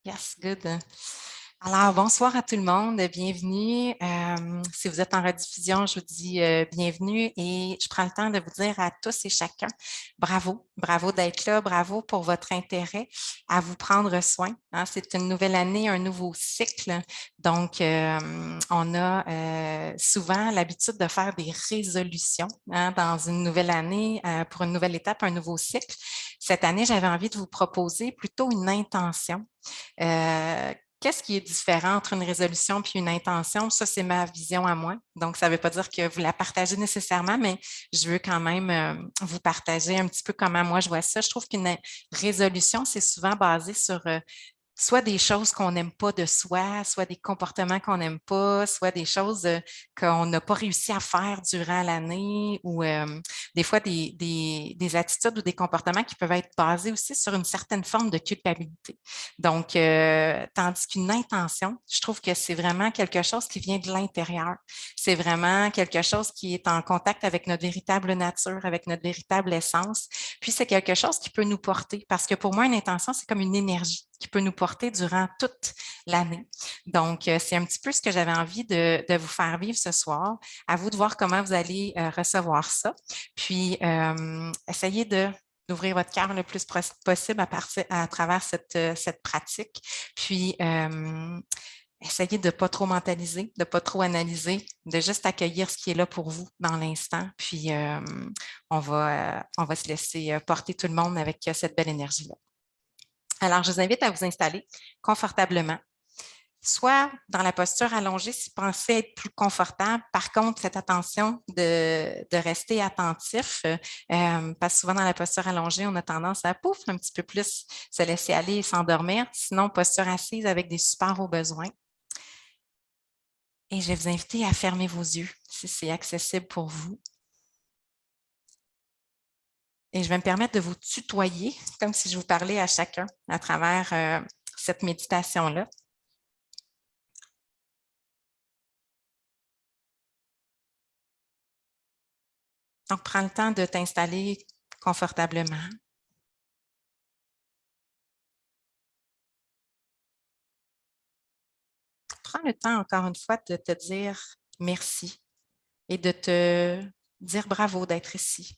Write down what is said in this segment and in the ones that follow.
Yes, good. Alors, bonsoir à tout le monde, bienvenue. Si vous êtes en rediffusion, je vous dis bienvenue et je prends le temps de vous dire à tous et chacun, bravo, bravo d'être là, bravo pour votre intérêt à vous prendre soin, hein. C'est une nouvelle année, un nouveau cycle. Donc, on a souvent l'habitude de faire des résolutions, hein, dans une nouvelle année, pour une nouvelle étape, un nouveau cycle. Cette année, j'avais envie de vous proposer plutôt une intention. Qu'est-ce qui est différent entre une résolution puis une intention? Ça, c'est ma vision à moi. Donc, ça ne veut pas dire que vous la partagez nécessairement, mais je veux quand même vous partager un petit peu comment moi je vois ça. Je trouve qu'une résolution, c'est souvent basé sur soit des choses qu'on n'aime pas de soi, soit des comportements qu'on n'aime pas, soit des choses qu'on n'a pas réussi à faire durant l'année ou des fois des attitudes ou des comportements qui peuvent être basés aussi sur une certaine forme de culpabilité. Donc, tandis qu'une intention, je trouve que c'est vraiment quelque chose qui vient de l'intérieur. C'est vraiment quelque chose qui est en contact avec notre véritable nature, avec notre véritable essence. Puis, c'est quelque chose qui peut nous porter parce que pour moi, une intention, c'est comme une énergie qui peut nous porter durant toute l'année. Donc, c'est un petit peu ce que j'avais envie de vous faire vivre ce soir. À vous de voir comment vous allez recevoir ça. Puis, essayez d'ouvrir votre cœur le plus possible à travers cette pratique. Puis, essayez de ne pas trop mentaliser, de ne pas trop analyser, de juste accueillir ce qui est là pour vous dans l'instant. Puis, on va se laisser porter tout le monde avec cette belle énergie-là. Alors, je vous invite à vous installer confortablement, soit dans la posture allongée si vous pensez être plus confortable. Par contre, faites attention de rester attentif parce que souvent dans la posture allongée, on a tendance à pouf un petit peu plus se laisser aller et s'endormir. Sinon, posture assise avec des supports au besoin. Et je vais vous inviter à fermer vos yeux si c'est accessible pour vous. Et je vais me permettre de vous tutoyer comme si je vous parlais à chacun à travers cette méditation-là. Donc, prends le temps de t'installer confortablement. Prends le temps, encore une fois, de te dire merci et de te dire bravo d'être ici.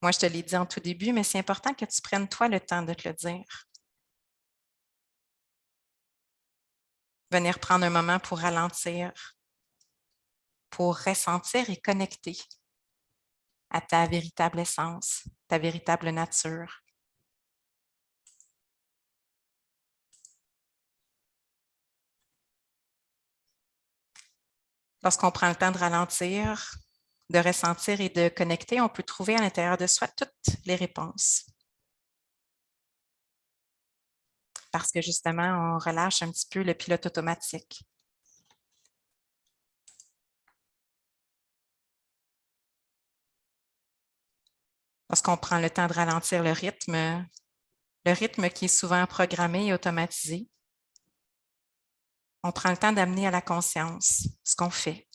Moi, je te l'ai dit en tout début, mais c'est important que tu prennes toi le temps de te le dire. Venir prendre un moment pour ralentir, pour ressentir et connecter à ta véritable essence, ta véritable nature. Lorsqu'on prend le temps de ralentir, de ressentir et de connecter, on peut trouver à l'intérieur de soi toutes les réponses. Parce que justement, on relâche un petit peu le pilote automatique. Lorsqu'on prend le temps de ralentir le rythme qui est souvent programmé et automatisé, on prend le temps d'amener à la conscience ce qu'on fait,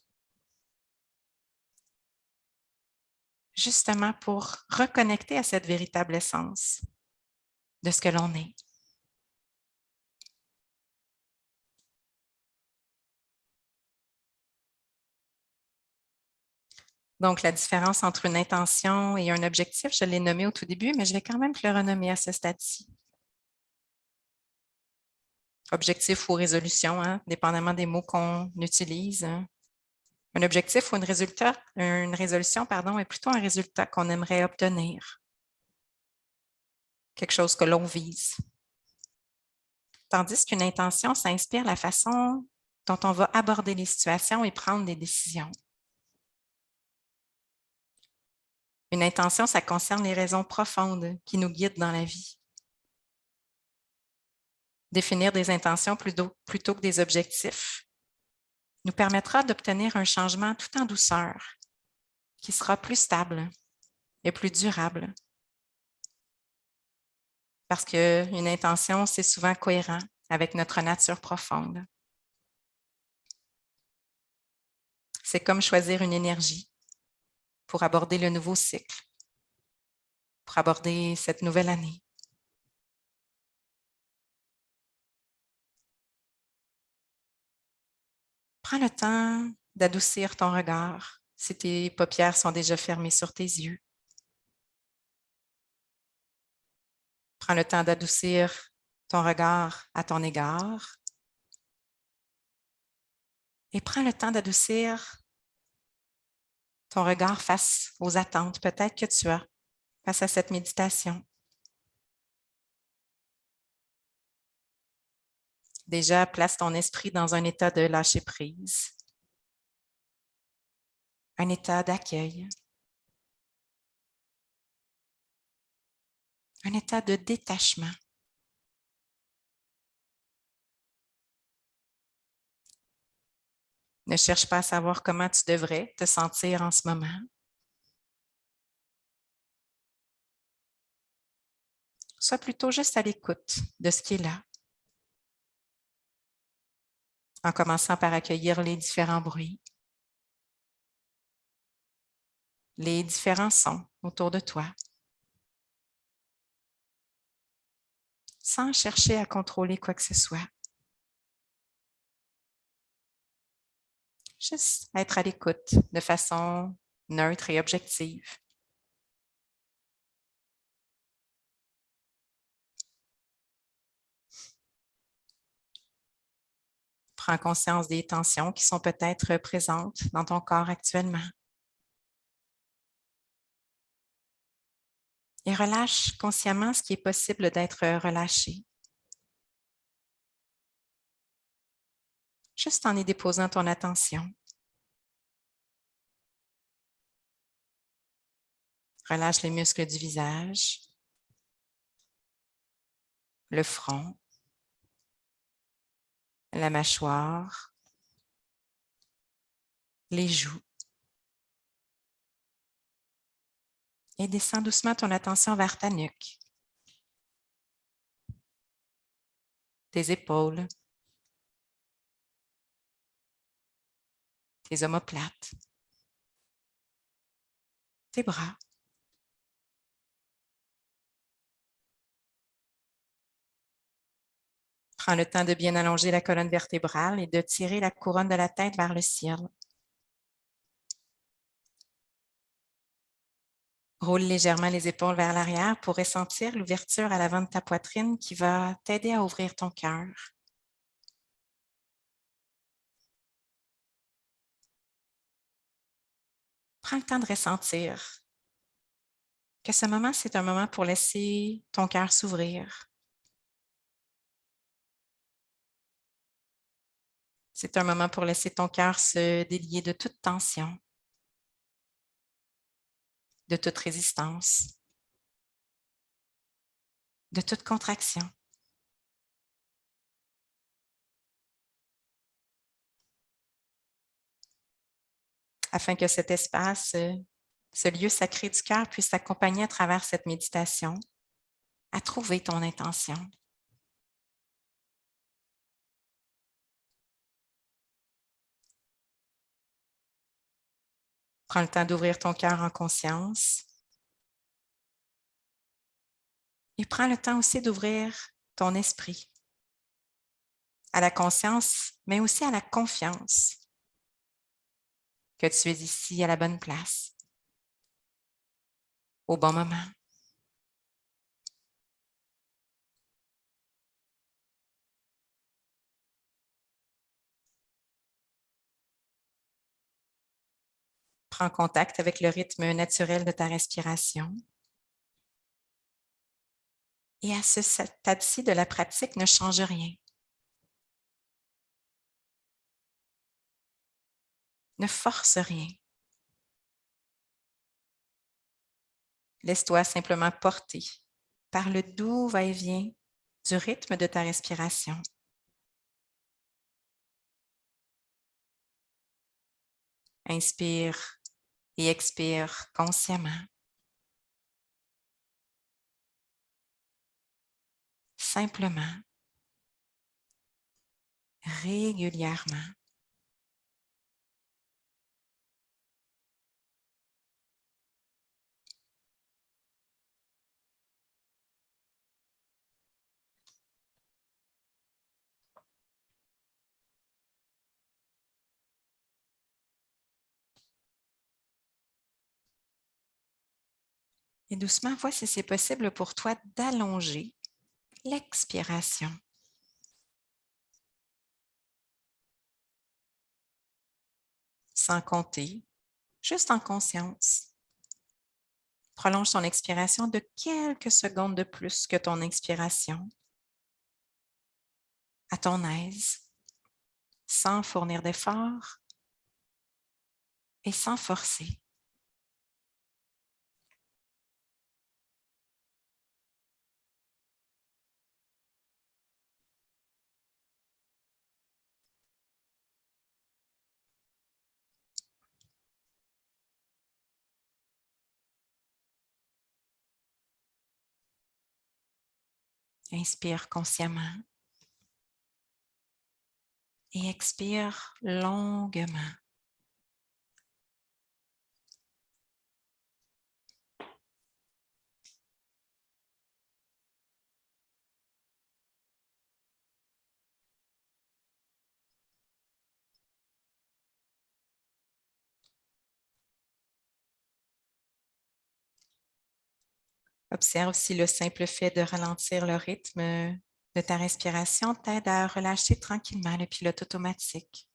justement pour reconnecter à cette véritable essence de ce que l'on est. Donc, la différence entre une intention et un objectif, je l'ai nommé au tout début, mais je vais quand même le renommer à ce stade-ci. Objectif ou résolution, hein, dépendamment des mots qu'on utilise. Hein. Un objectif ou une résolution, pardon, est plutôt un résultat qu'on aimerait obtenir, quelque chose que l'on vise. Tandis qu'une intention, ça inspire la façon dont on va aborder les situations et prendre des décisions. Une intention, ça concerne les raisons profondes qui nous guident dans la vie. Définir des intentions plutôt que des objectifs nous permettra d'obtenir un changement tout en douceur qui sera plus stable et plus durable. Parce qu'une intention, c'est souvent cohérent avec notre nature profonde. C'est comme choisir une énergie pour aborder le nouveau cycle, pour aborder cette nouvelle année. Prends le temps d'adoucir ton regard si tes paupières sont déjà fermées sur tes yeux. Prends le temps d'adoucir ton regard à ton égard et prends le temps d'adoucir ton regard face aux attentes peut-être que tu as face à cette méditation. Déjà, place ton esprit dans un état de lâcher-prise, un état d'accueil, un état de détachement. Ne cherche pas à savoir comment tu devrais te sentir en ce moment. Sois plutôt juste à l'écoute de ce qui est là, en commençant par accueillir les différents bruits, les différents sons autour de toi, sans chercher à contrôler quoi que ce soit. Juste être à l'écoute de façon neutre et objective. Prends conscience des tensions qui sont peut-être présentes dans ton corps actuellement. Et relâche consciemment ce qui est possible d'être relâché. Juste en y déposant ton attention. Relâche les muscles du visage, le front, la mâchoire, les joues. Et descends doucement ton attention vers ta nuque, tes épaules, tes omoplates, tes bras. Prends le temps de bien allonger la colonne vertébrale et de tirer la couronne de la tête vers le ciel. Roule légèrement les épaules vers l'arrière pour ressentir l'ouverture à l'avant de ta poitrine qui va t'aider à ouvrir ton cœur. Prends le temps de ressentir que ce moment, c'est un moment pour laisser ton cœur s'ouvrir. C'est un moment pour laisser ton cœur se délier de toute tension, de toute résistance, de toute contraction. Afin que cet espace, ce lieu sacré du cœur puisse t'accompagner à travers cette méditation, à trouver ton intention. Prends le temps d'ouvrir ton cœur en conscience. Et prends le temps aussi d'ouvrir ton esprit à la conscience, mais aussi à la confiance que tu es ici à la bonne place, au bon moment. Prends contact avec le rythme naturel de ta respiration. Et à ce stade-ci de la pratique, ne change rien. Ne force rien. Laisse-toi simplement porter par le doux va-et-vient du rythme de ta respiration. Inspire et expire consciemment. Simplement, régulièrement. Et doucement, vois si c'est possible pour toi d'allonger l'expiration. Sans compter, juste en conscience. Prolonge ton expiration de quelques secondes de plus que ton inspiration, à ton aise, sans fournir d'effort et sans forcer. Inspire consciemment et expire longuement. Observe si le simple fait de ralentir le rythme de ta respiration t'aide à relâcher tranquillement le pilote automatique.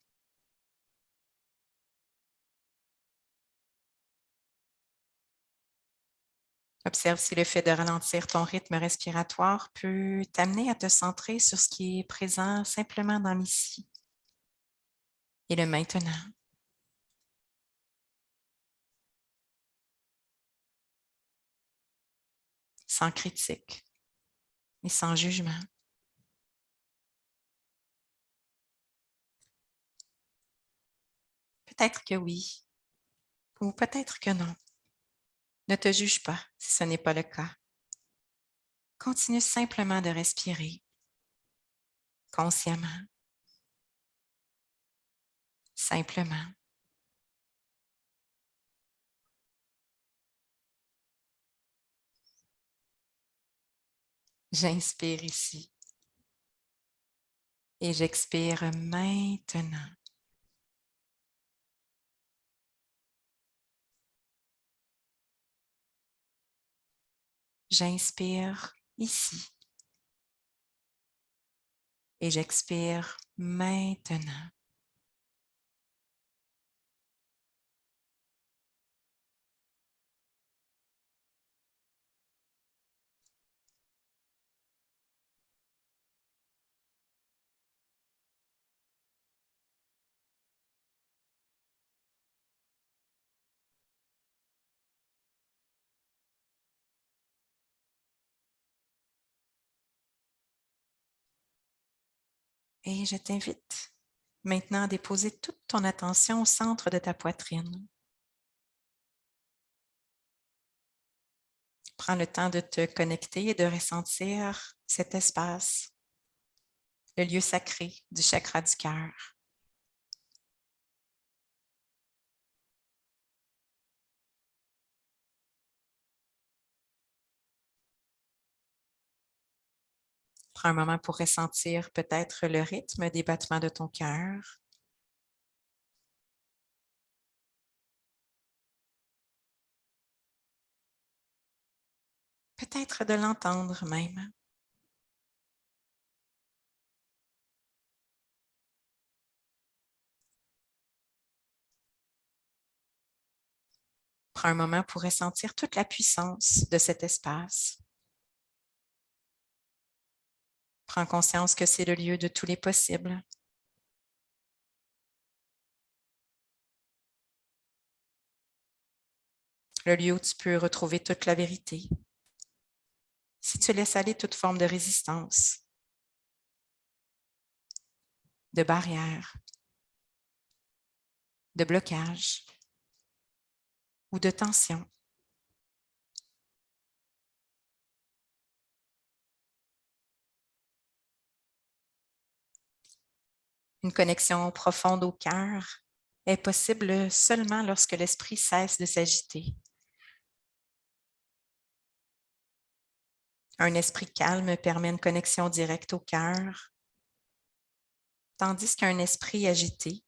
Observe si le fait de ralentir ton rythme respiratoire peut t'amener à te centrer sur ce qui est présent simplement dans l'ici et le maintenant, sans critique et sans jugement. Peut-être que oui, ou peut-être que non. Ne te juge pas si ce n'est pas le cas. Continue simplement de respirer consciemment, simplement. J'inspire ici et j'expire maintenant. J'inspire ici et j'expire maintenant. Et je t'invite maintenant à déposer toute ton attention au centre de ta poitrine. Prends le temps de te connecter et de ressentir cet espace, le lieu sacré du chakra du cœur. Prends un moment pour ressentir peut-être le rythme des battements de ton cœur. Peut-être de l'entendre même. Prends un moment pour ressentir toute la puissance de cet espace. Prends conscience que c'est le lieu de tous les possibles. Le lieu où tu peux retrouver toute la vérité. Si tu laisses aller toute forme de résistance, de barrière, de blocage ou de tension. Une connexion profonde au cœur est possible seulement lorsque l'esprit cesse de s'agiter. Un esprit calme permet une connexion directe au cœur, tandis qu'un esprit agité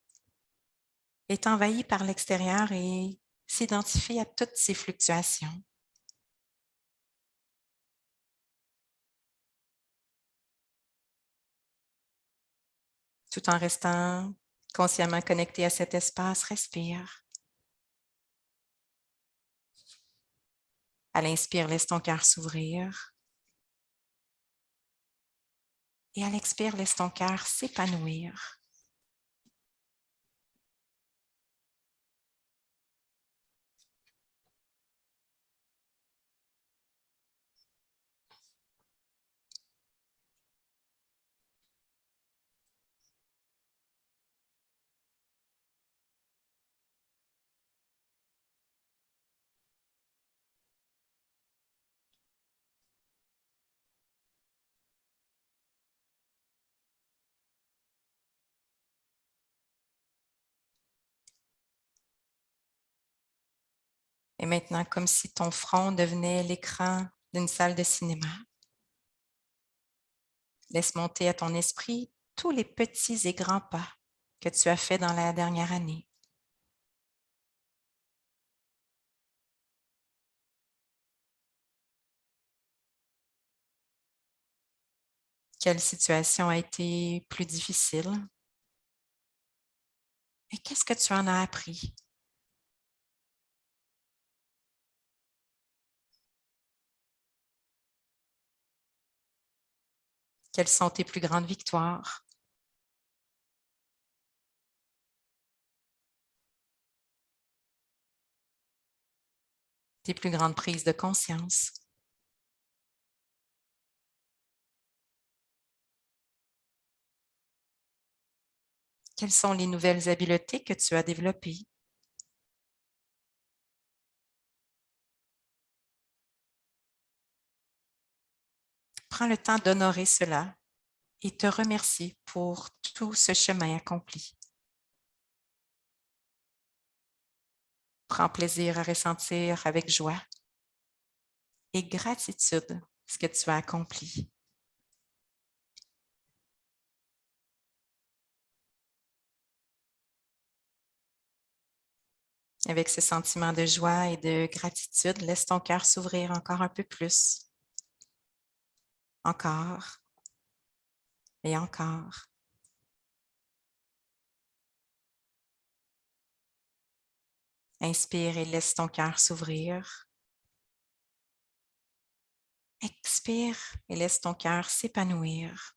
est envahi par l'extérieur et s'identifie à toutes ces fluctuations. Tout en restant consciemment connecté à cet espace, respire. À l'inspire, laisse ton cœur s'ouvrir. Et à l'expire, laisse ton cœur s'épanouir. Et maintenant, comme si ton front devenait l'écran d'une salle de cinéma, laisse monter à ton esprit tous les petits et grands pas que tu as faits dans la dernière année. Quelle situation a été plus difficile? Et qu'est-ce que tu en as appris? Quelles sont tes plus grandes victoires? Tes plus grandes prises de conscience? Quelles sont les nouvelles habiletés que tu as développées? Prends le temps d'honorer cela et te remercie pour tout ce chemin accompli. Prends plaisir à ressentir avec joie et gratitude ce que tu as accompli. Avec ce sentiment de joie et de gratitude, laisse ton cœur s'ouvrir encore un peu plus. Encore et encore. Inspire et laisse ton cœur s'ouvrir. Expire et laisse ton cœur s'épanouir.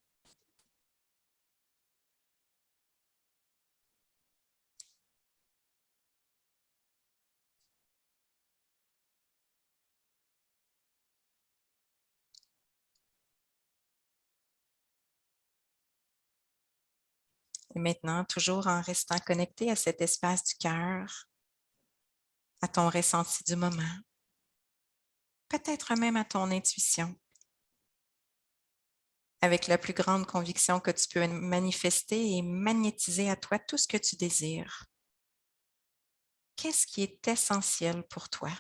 Et maintenant, toujours en restant connecté à cet espace du cœur, à ton ressenti du moment, peut-être même à ton intuition, avec la plus grande conviction que tu peux manifester et magnétiser à toi tout ce que tu désires. Qu'est-ce qui est essentiel pour toi?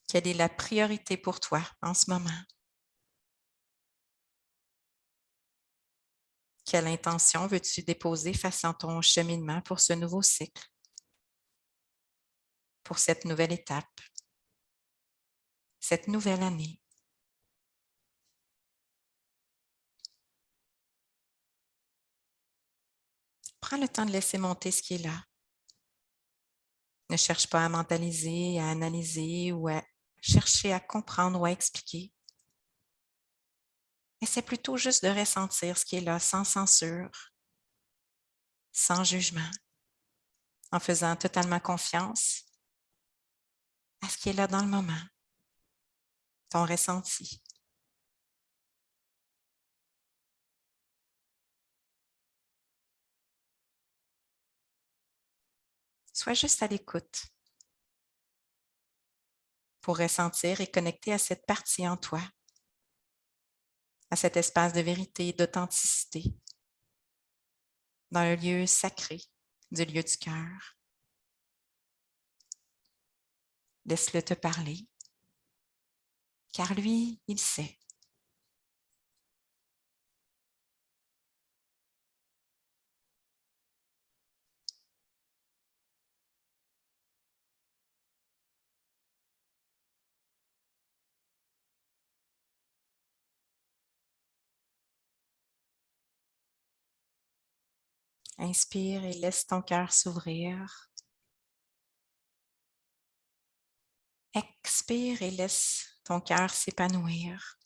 Quelle est la priorité pour toi en ce moment? Quelle intention veux-tu déposer face à ton cheminement pour ce nouveau cycle, pour cette nouvelle étape, cette nouvelle année? Prends le temps de laisser monter ce qui est là. Ne cherche pas à mentaliser, à analyser ou à chercher à comprendre ou à expliquer. Essaie plutôt juste de ressentir ce qui est là sans censure, sans jugement, en faisant totalement confiance à ce qui est là dans le moment, ton ressenti. Sois juste à l'écoute pour ressentir et connecter à cette partie en toi, à cet espace de vérité et d'authenticité, dans le lieu sacré du lieu du cœur. Laisse-le te parler, car lui, il sait. Inspire et laisse ton cœur s'ouvrir. Expire et laisse ton cœur s'épanouir.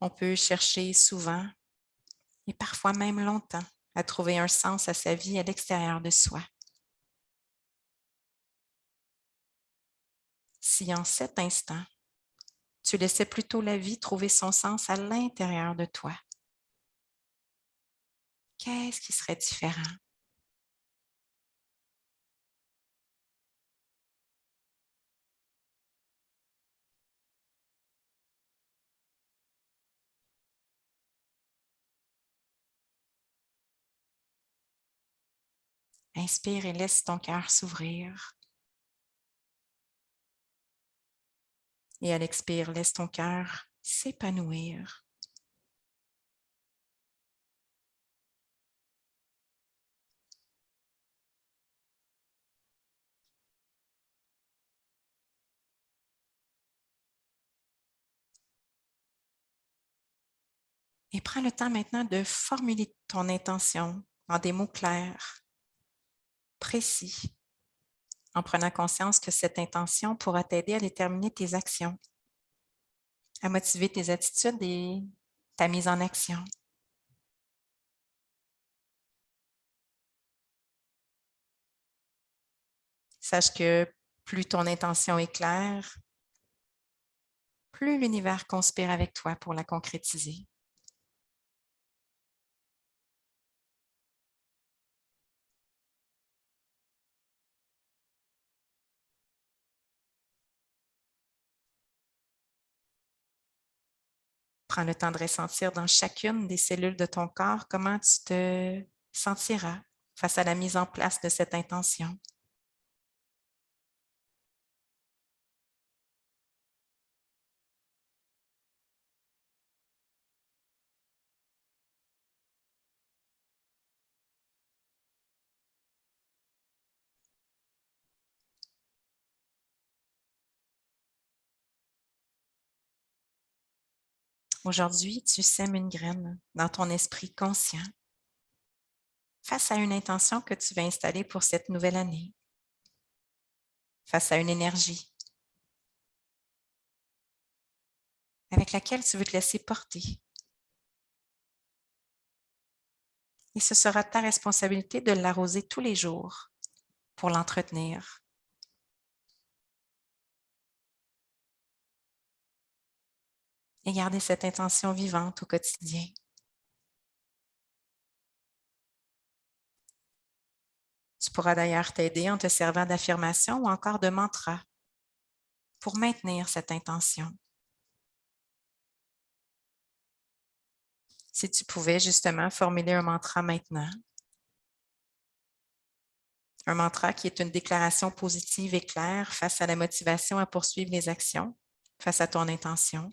On peut chercher souvent et parfois même longtemps à trouver un sens à sa vie à l'extérieur de soi. Si en cet instant, tu laissais plutôt la vie trouver son sens à l'intérieur de toi, qu'est-ce qui serait différent? Inspire et laisse ton cœur s'ouvrir. Et à l'expire, laisse ton cœur s'épanouir. Et prends le temps maintenant de formuler ton intention en des mots clairs, précis, en prenant conscience que cette intention pourra t'aider à déterminer tes actions, à motiver tes attitudes et ta mise en action. Sache que plus ton intention est claire, plus l'univers conspire avec toi pour la concrétiser. Prends le temps de ressentir dans chacune des cellules de ton corps comment tu te sentiras face à la mise en place de cette intention. Aujourd'hui, tu sèmes une graine dans ton esprit conscient face à une intention que tu vas installer pour cette nouvelle année, face à une énergie avec laquelle tu veux te laisser porter. Et ce sera ta responsabilité de l'arroser tous les jours pour l'entretenir. Et garder cette intention vivante au quotidien. Tu pourras d'ailleurs t'aider en te servant d'affirmations ou encore de mantras pour maintenir cette intention. Si tu pouvais justement formuler un mantra maintenant, un mantra qui est une déclaration positive et claire face à la motivation à poursuivre les actions, face à ton intention,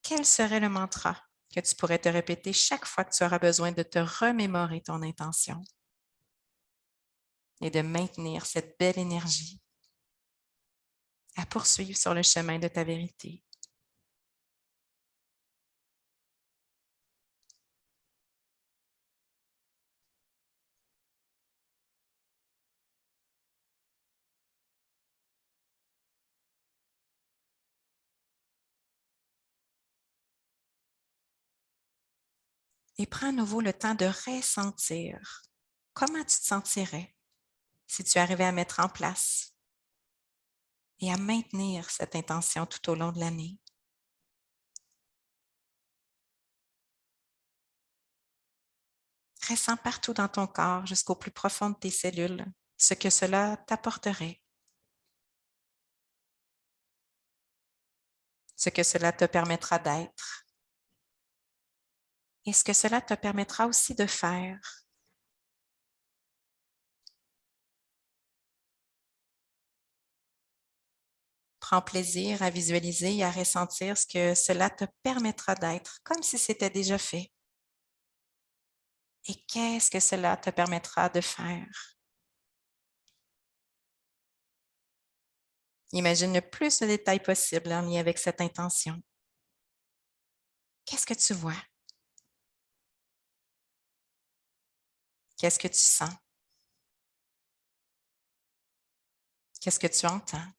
quel serait le mantra que tu pourrais te répéter chaque fois que tu auras besoin de te remémorer ton intention et de maintenir cette belle énergie à poursuivre sur le chemin de ta vérité? Et prends à nouveau le temps de ressentir comment tu te sentirais si tu arrivais à mettre en place et à maintenir cette intention tout au long de l'année. Ressens partout dans ton corps, jusqu'au plus profond de tes cellules, ce que cela t'apporterait, ce que cela te permettra d'être et ce que cela te permettra aussi de faire. Prends plaisir à visualiser et à ressentir ce que cela te permettra d'être, comme si c'était déjà fait. Et qu'est-ce que cela te permettra de faire? Imagine le plus de détails possible en lien avec cette intention. Qu'est-ce que tu vois? Qu'est-ce que tu sens? Qu'est-ce que tu entends?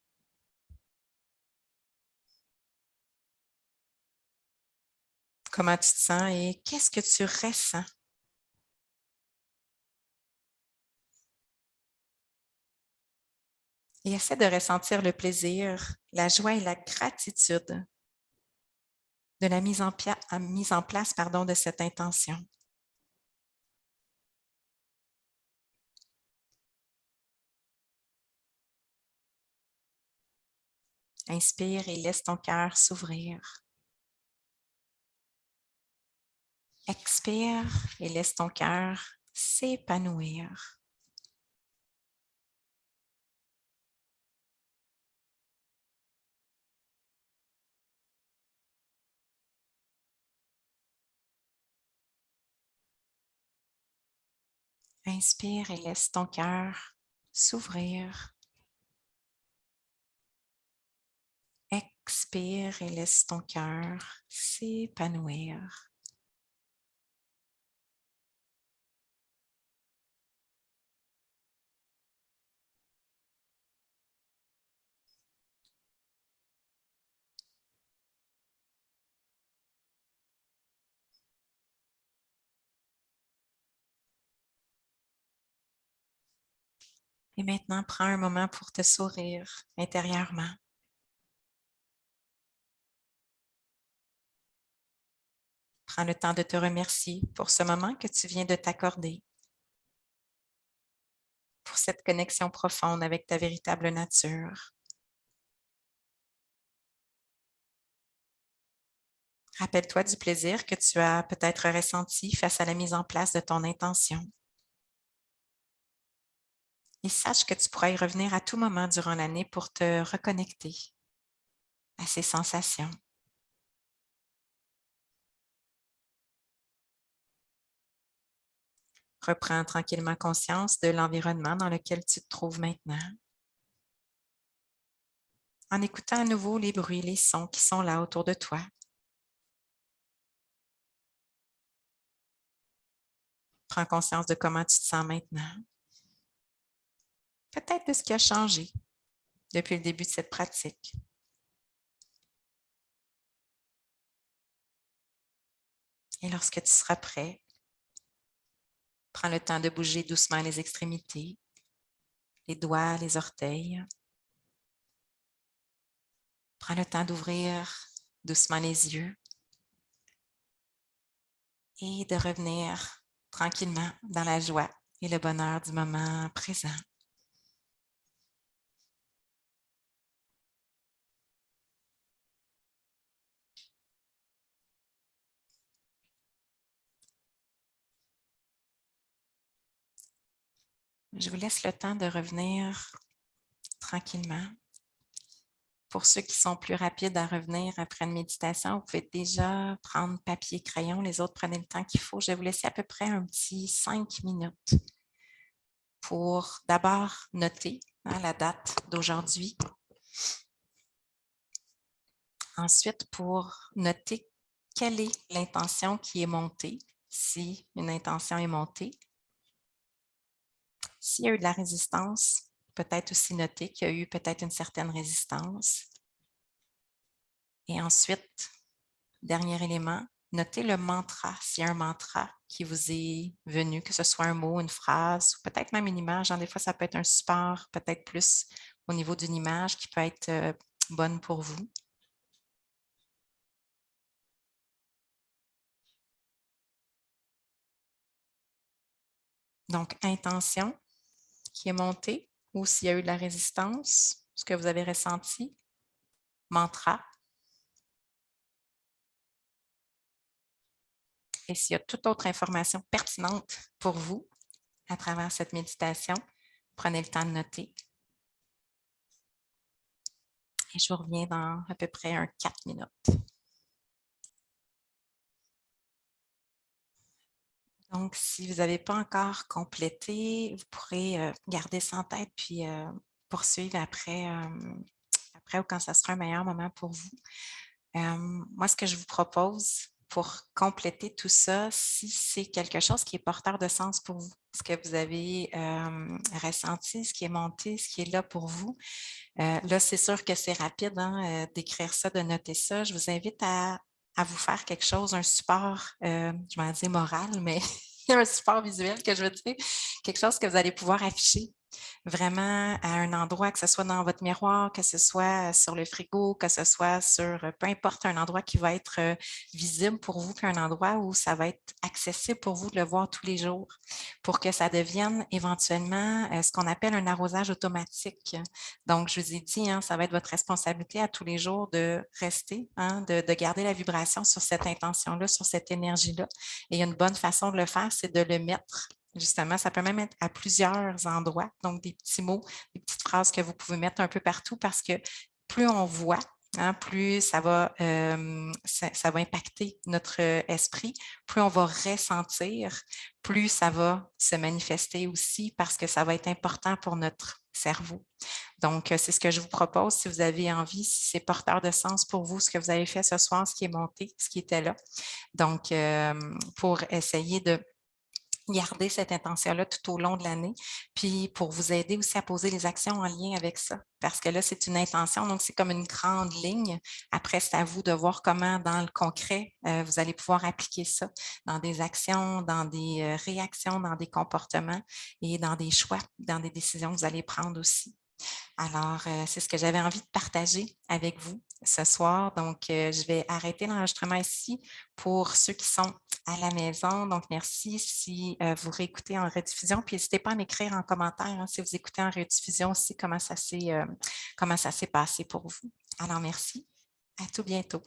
Comment tu te sens et qu'est-ce que tu ressens? Et essaie de ressentir le plaisir, la joie et la gratitude de la mise en place de cette intention. Inspire et laisse ton cœur s'ouvrir. Expire et laisse ton cœur s'épanouir. Inspire et laisse ton cœur s'ouvrir. Expire et laisse ton cœur s'épanouir. Et maintenant, prends un moment pour te sourire intérieurement. Prends le temps de te remercier pour ce moment que tu viens de t'accorder, pour cette connexion profonde avec ta véritable nature. Rappelle-toi du plaisir que tu as peut-être ressenti face à la mise en place de ton intention. Et sache que tu pourras y revenir à tout moment durant l'année pour te reconnecter à ces sensations. Reprends tranquillement conscience de l'environnement dans lequel tu te trouves maintenant, en écoutant à nouveau les bruits, les sons qui sont là autour de toi. Prends conscience de comment tu te sens maintenant, peut-être de ce qui a changé depuis le début de cette pratique. Et lorsque tu seras prêt, prends le temps de bouger doucement les extrémités, les doigts, les orteils. Prends le temps d'ouvrir doucement les yeux et de revenir tranquillement dans la joie et le bonheur du moment présent. Je vous laisse le temps de revenir tranquillement. Pour ceux qui sont plus rapides à revenir après une méditation, vous pouvez déjà prendre papier et crayon. Les autres, prenez le temps qu'il faut. Je vais vous laisser à peu près un petit 5 minutes pour d'abord noter la date d'aujourd'hui. Ensuite, pour noter quelle est l'intention qui est montée, si une intention est montée. S'il y a eu de la résistance, peut-être aussi noter qu'il y a eu peut-être une certaine résistance. Et ensuite, dernier élément, notez le mantra, s'il y a un mantra qui vous est venu, que ce soit un mot, une phrase, ou peut-être même une image. Des fois, ça peut être un support, peut-être plus au niveau d'une image qui peut être bonne pour vous. Donc, intention qui est montée, ou s'il y a eu de la résistance, ce que vous avez ressenti, mantra. Et s'il y a toute autre information pertinente pour vous à travers cette méditation, prenez le temps de noter. Et je vous reviens dans à peu près 4 minutes. Donc, si vous n'avez pas encore complété, vous pourrez garder ça en tête puis poursuivre après prêt ou quand ça sera un meilleur moment pour vous. Moi, ce que je vous propose pour compléter tout ça, si c'est quelque chose qui est porteur de sens pour vous, ce que vous avez ressenti, ce qui est monté, ce qui est là pour vous, là, c'est sûr que c'est rapide hein, d'écrire ça, de noter ça. Je vous invite à vous faire quelque chose, un support, je m'en dis moral, mais un support visuel que je veux dire, quelque chose que vous allez pouvoir afficher vraiment à un endroit, que ce soit dans votre miroir, que ce soit sur le frigo, que ce soit sur peu importe un endroit qui va être visible pour vous, puis un endroit où ça va être accessible pour vous de le voir tous les jours pour que ça devienne éventuellement ce qu'on appelle un arrosage automatique. Donc, je vous ai dit, hein, ça va être votre responsabilité à tous les jours de rester, hein, de garder la vibration sur cette intention-là, sur cette énergie-là. Et une bonne façon de le faire, c'est de le mettre. Justement, ça peut même être à plusieurs endroits, donc des petits mots, des petites phrases que vous pouvez mettre un peu partout parce que plus on voit, hein, plus ça va impacter notre esprit, plus on va ressentir, plus ça va se manifester aussi parce que ça va être important pour notre cerveau. Donc, c'est ce que je vous propose si vous avez envie, si c'est porteur de sens pour vous, ce que vous avez fait ce soir, ce qui est monté, ce qui était là. Donc, pour essayer de garder cette intention-là tout au long de l'année, puis pour vous aider aussi à poser les actions en lien avec ça. Parce que là, c'est une intention, donc c'est comme une grande ligne. Après, c'est à vous de voir comment, dans le concret, vous allez pouvoir appliquer ça dans des actions, dans des réactions, dans des comportements et dans des choix, dans des décisions que vous allez prendre aussi. Alors, c'est ce que j'avais envie de partager avec vous ce soir. Donc, je vais arrêter l'enregistrement ici pour ceux qui sont à la maison. Donc, merci si vous réécoutez en rediffusion. Puis, n'hésitez pas à m'écrire en commentaire hein, si vous écoutez en rediffusion aussi comment ça s'est passé pour vous. Alors, merci. À tout bientôt.